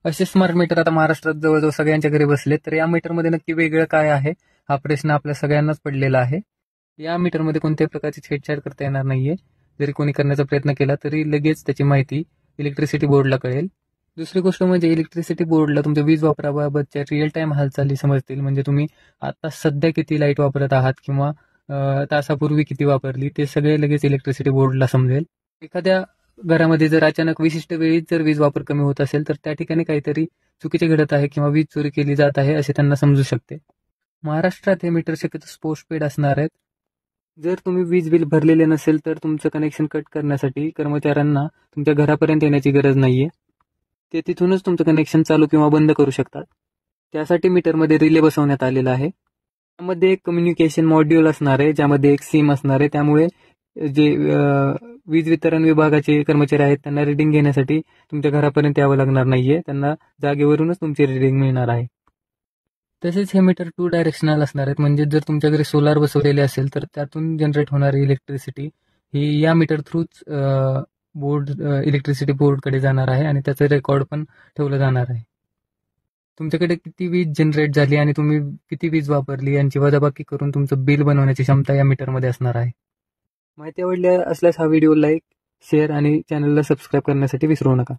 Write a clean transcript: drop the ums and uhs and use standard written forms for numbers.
असे smart meter आता महाराष्ट्रात जवळजवळ सगळ्यांच्या घरी बसले. तर या मीटरमध्ये नक्की वेगळं काय आहे हा प्रश्न आपल्या सगळ्यांनाच पडलेला आहे. या मीटरमध्ये कोणत्याही प्रकारची छेडछाड करता येणार नाहीये. जरी कोणी करण्याचा प्रयत्न केला तरी लगेच त्याची माहिती इलेक्ट्रिसिटी बोर्डला कळेल. दुसरी गोष्ट म्हणजे इलेक्ट्रिसिटी बोर्डला तुमच्या वीज वापराबाबतच्या रिअल टाइम हालचाली समजतील. म्हणजे तुम्ही आता सध्या किती लाईट वापरत आहात किंवा तासापूर्वी किती वापरली ते सगळे लगेच इलेक्ट्रिसिटी बोर्डला समजेल. एखाद्या घरामध्ये जर अचानक विशिष्ट वेळीच जर वीज वापर कमी होत असेल तर त्या ठिकाणी काहीतरी चुकीचे घडत आहे किंवा वीज चोरी केली जात आहे असे त्यांना समजू शकते. महाराष्ट्रात हे मीटर शक्यतो पोस्टपेड असणार आहेत. जर तुम्ही वीज बिल भरलेले नसेल तर तुमचं कनेक्शन कट करण्यासाठी कर्मचाऱ्यांना तुमच्या घरापर्यंत येण्याची गरज नाहीये. ते तिथूनच तुमचं कनेक्शन चालू किंवा बंद करू शकतात. त्यासाठी मीटरमध्ये रिले बसवण्यात आलेला आहे. त्यामध्ये एक कम्युनिकेशन मॉड्यूल असणार आहे, ज्यामध्ये एक सिम असणार आहे. त्यामुळे जे वीज वितरण विभागाचे कर्मचारी आहेत त्यांना रिडिंग घेण्यासाठी तुमच्या घरापर्यंत यावं लागणार नाहीये. त्यांना जागेवरूनच तुमची रिडिंग मिळणार आहे. तसेच हे मीटर 2 डायरेक्शनल असणार आहेत. म्हणजे जर तुमच्या घरी सोलार बसवलेले असेल तर त्यातून जनरेट होणारी इलेक्ट्रिसिटी ही या मीटर थ्रूच बोर्ड इलेक्ट्रिसिटी बोर्डकडे जाणार आहे आणि त्याचं रेकॉर्ड पण ठेवलं जाणार आहे. तुमच्याकडे किती वीज जनरेट झाली आणि तुम्ही किती वीज वापरली यांची वजाबाकी करून तुमचं बिल बनवण्याची क्षमता या मीटरमध्ये असणार आहे. माहिती आवडली असल्यास हा व्हिडिओ लाईक, शेअर आणि चॅनलला सबस्क्राईब करण्यासाठी विसरू नका.